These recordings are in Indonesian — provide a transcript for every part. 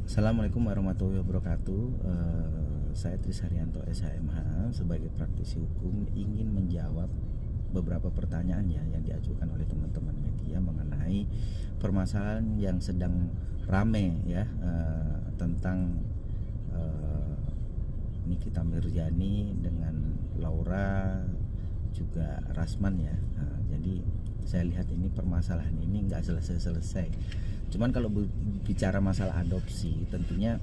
Assalamualaikum warahmatullahi wabarakatuh. Saya Tris Haryanto SHMH sebagai praktisi hukum ingin menjawab beberapa pertanyaan ya yang diajukan oleh teman-teman media mengenai permasalahan yang sedang rame ya, tentang Nikita Mirzani dengan Laura juga Rasman ya. Jadi saya lihat ini permasalahan ini nggak selesai-selesai. Cuman kalau bicara masalah adopsi, tentunya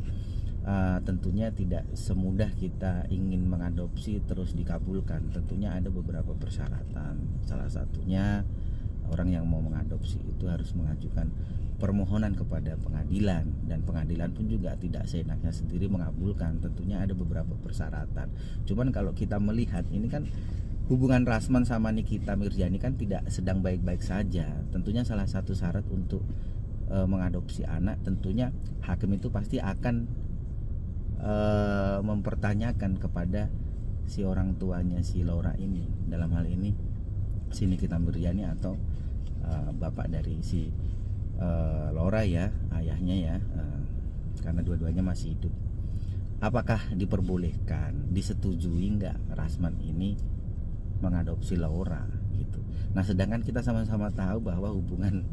tidak semudah kita ingin mengadopsi terus dikabulkan. Tentunya ada beberapa persyaratan. Salah satunya orang yang mau mengadopsi itu harus mengajukan permohonan kepada pengadilan, dan pengadilan pun juga tidak seenaknya sendiri mengabulkan. Tentunya ada beberapa persyaratan. Cuman kalau kita melihat ini kan hubungan Rasman sama Nikita Mirzani kan tidak sedang baik-baik saja. Tentunya salah satu syarat untuk mengadopsi anak, tentunya hakim itu pasti akan mempertanyakan kepada si orang tuanya si Laura ini, dalam hal ini si Nikita Mirzani atau bapak dari si Laura ya, ayahnya ya, karena dua-duanya masih hidup. Apakah diperbolehkan, disetujui nggak Rasman ini mengadopsi Laura gitu. Nah, sedangkan kita sama-sama tahu bahwa hubungan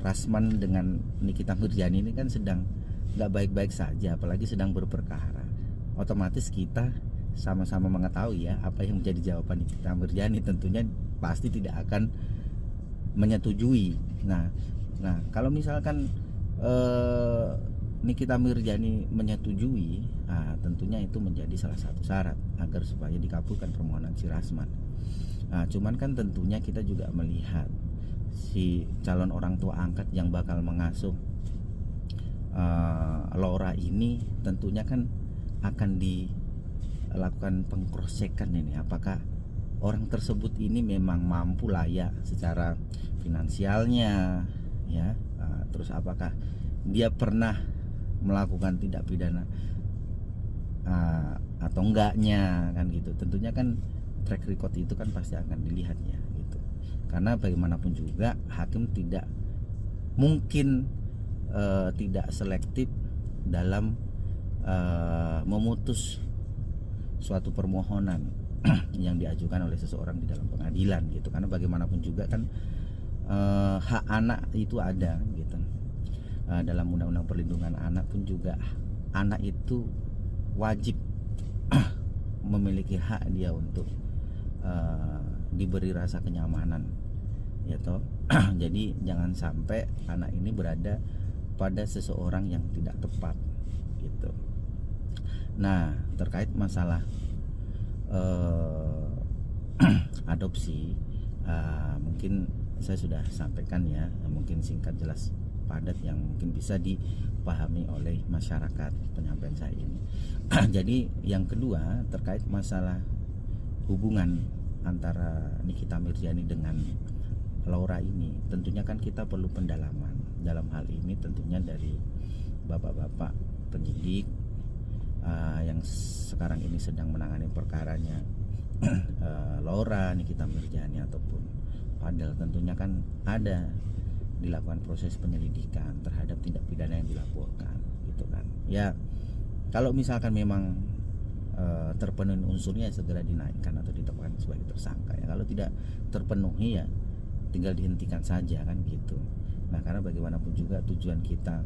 Rasman dengan Nikita Mirzani ini kan sedang nggak baik-baik saja, apalagi sedang berperkara. Otomatis kita sama-sama mengetahui ya apa yang menjadi jawaban Nikita Mirzani, tentunya pasti tidak akan menyetujui. Nah, kalau misalkan Nikita Mirzani menyetujui, tentunya itu menjadi salah satu syarat agar supaya dikabulkan permohonan si Rasman. Cuman kan tentunya kita juga melihat si calon orang tua angkat yang bakal mengasuh Laura ini tentunya kan akan dilakukan pengkrosekan ini, apakah orang tersebut ini memang mampu layak secara finansialnya ya, terus apakah dia pernah melakukan tindak pidana atau enggaknya kan gitu. Tentunya kan track record itu kan pasti akan dilihatnya gitu, karena bagaimanapun juga hakim tidak mungkin tidak selektif dalam memutus suatu permohonan yang diajukan oleh seseorang di dalam pengadilan gitu, karena bagaimanapun juga kan hak anak itu ada gitu. Dalam Undang-Undang Perlindungan Anak pun juga anak itu wajib memiliki hak dia untuk diberi rasa kenyamanan ya toh. Jadi jangan sampai anak ini berada pada seseorang yang tidak tepat gitu. Nah, terkait masalah adopsi, mungkin saya sudah sampaikan ya, mungkin singkat jelas padat yang mungkin bisa dipahami oleh masyarakat penyampaian saya ini. Jadi yang kedua terkait masalah hubungan antara Nikita Mirzani dengan Laura ini, tentunya kan kita perlu pendalaman dalam hal ini, tentunya dari bapak-bapak penyidik yang sekarang ini sedang menangani perkaranya Laura, Nikita Mirzani ataupun Fadel. Tentunya kan ada dilakukan proses penyelidikan terhadap tindak pidana yang dilaporkan gitu kan ya. Kalau misalkan memang terpenuhi unsurnya, segera dinaikkan atau ditetapkan sebagai tersangka ya. Kalau tidak terpenuhi ya tinggal dihentikan saja kan gitu. Nah, karena bagaimanapun juga tujuan kita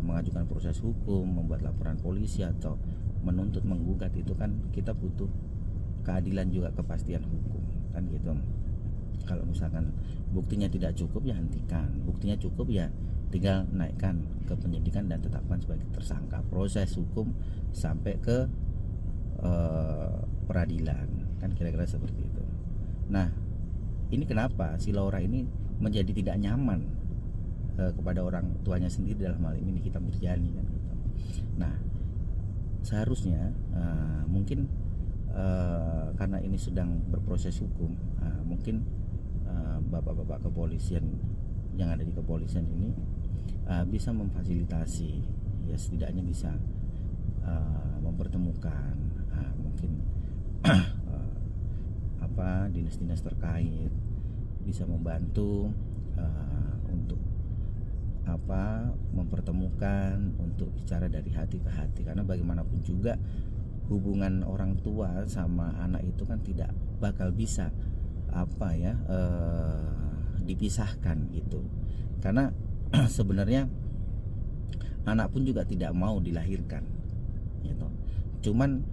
mengajukan proses hukum, membuat laporan polisi atau menuntut menggugat itu kan kita butuh keadilan juga kepastian hukum kan gitu. Kalau misalkan buktinya tidak cukup ya hentikan, buktinya cukup ya tinggal naikkan ke penyidikan dan tetapkan sebagai tersangka. Proses hukum sampai ke peradilan kan kira-kira seperti itu. Nah, ini kenapa si Laura ini menjadi tidak nyaman kepada orang tuanya sendiri, dalam hal ini Nikita Mirzani kan gitu. Nah, seharusnya mungkin karena ini sedang berproses hukum, mungkin bapak-bapak kepolisian yang ada di kepolisian ini bisa memfasilitasi ya, setidaknya bisa mempertemukan mungkin dinas-dinas terkait, bisa membantu untuk mempertemukan untuk bicara dari hati ke hati, karena bagaimanapun juga hubungan orang tua sama anak itu kan tidak bakal bisa dipisahkan gitu, karena sebenarnya anak pun juga tidak mau dilahirkan gitu. Cuman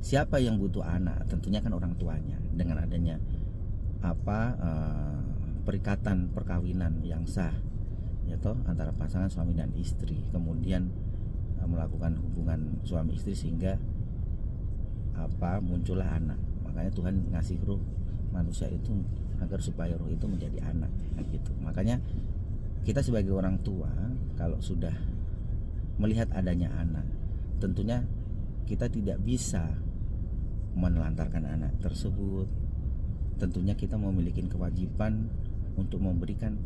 siapa yang butuh anak? Tentunya kan orang tuanya. Dengan adanya perikatan perkawinan yang sah gitu antara pasangan suami dan istri, kemudian melakukan hubungan suami istri sehingga muncullah anak. Makanya Tuhan ngasih ruh manusia itu agar supaya roh itu menjadi anak gitu. Makanya kita sebagai orang tua kalau sudah melihat adanya anak, tentunya kita tidak bisa menelantarkan anak tersebut. Tentunya kita memiliki kewajiban untuk memberikan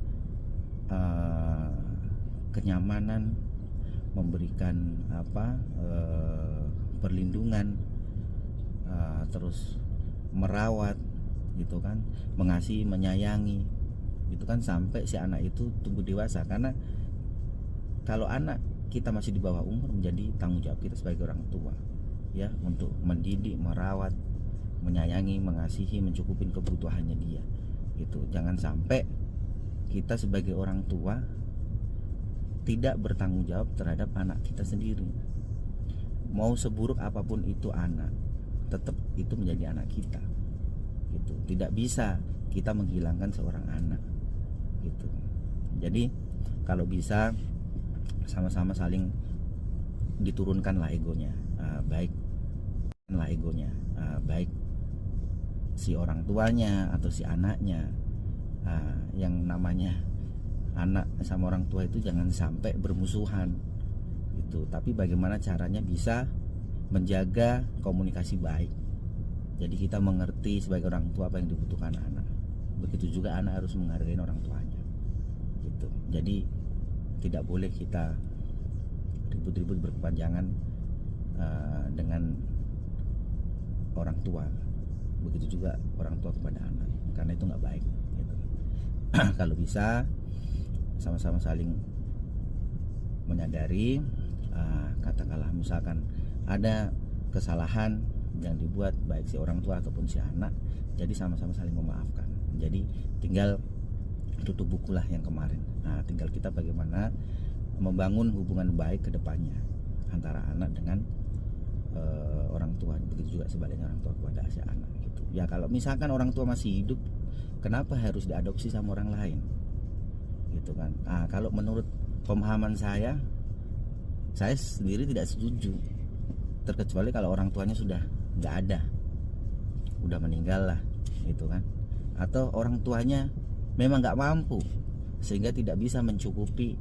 kenyamanan, memberikan perlindungan, terus merawat gitu kan, mengasihi, menyayangi gitu kan, sampai si anak itu tumbuh dewasa. Karena kalau anak kita masih di bawah umur, menjadi tanggung jawab kita sebagai orang tua ya untuk mendidik, merawat, menyayangi, mengasihi, mencukupin kebutuhannya dia gitu. Jangan sampai kita sebagai orang tua tidak bertanggung jawab terhadap anak kita sendiri. Mau seburuk apapun itu anak, tetap itu menjadi anak kita gitu. Tidak bisa kita menghilangkan seorang anak gitu. Jadi kalau bisa sama-sama saling diturunkanlah egonya, baik si orang tuanya atau si anaknya. Yang namanya anak sama orang tua itu jangan sampai bermusuhan gitu. Tapi bagaimana caranya bisa menjaga komunikasi baik. Jadi kita mengerti sebagai orang tua apa yang dibutuhkan anak. Begitu juga anak harus menghargai orang tuanya gitu. Jadi tidak boleh kita ribut-ribut berkepanjangan dengan orang tua. Begitu juga orang tua kepada anak, karena itu nggak baik gitu. Kalau bisa sama-sama saling menyadari, katakanlah misalkan ada kesalahan yang dibuat baik si orang tua ataupun si anak, jadi sama-sama saling memaafkan. Jadi tinggal tutup bukulah yang kemarin. Nah, tinggal kita bagaimana membangun hubungan baik ke depannya antara anak dengan orang tua. Begitu juga sebaliknya orang tua kepada si anak gitu. Ya kalau misalkan orang tua masih hidup, kenapa harus diadopsi sama orang lain gitu kan? Kalau menurut pemahaman saya sendiri tidak setuju, terkecuali kalau orang tuanya sudah nggak ada, udah meninggal lah gitu kan, atau orang tuanya memang nggak mampu sehingga tidak bisa mencukupi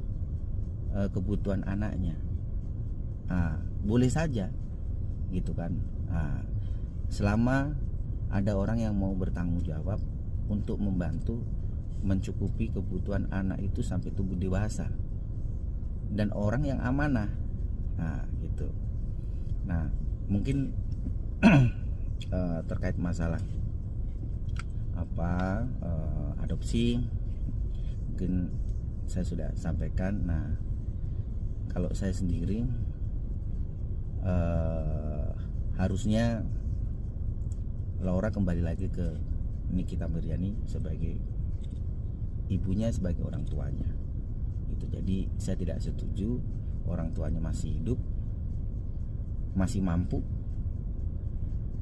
kebutuhan anaknya. Boleh saja gitu kan, selama ada orang yang mau bertanggung jawab untuk membantu mencukupi kebutuhan anak itu sampai tumbuh dewasa, dan orang yang amanah gitu. Nah mungkin terkait masalah adopsi mungkin saya sudah sampaikan. Nah kalau saya sendiri harusnya Laura kembali lagi ke Nikita Miryani sebagai ibunya, sebagai orang tuanya gitu. Jadi saya tidak setuju orang tuanya masih hidup, masih mampu,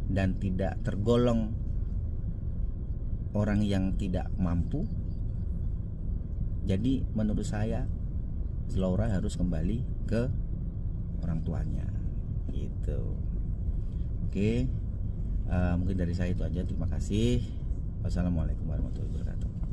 dan tidak tergolong orang yang tidak mampu. Jadi menurut saya Laura harus kembali ke orang tuanya gitu. Oke, mungkin dari saya itu aja. Terima kasih. Wassalamualaikum warahmatullahi wabarakatuh.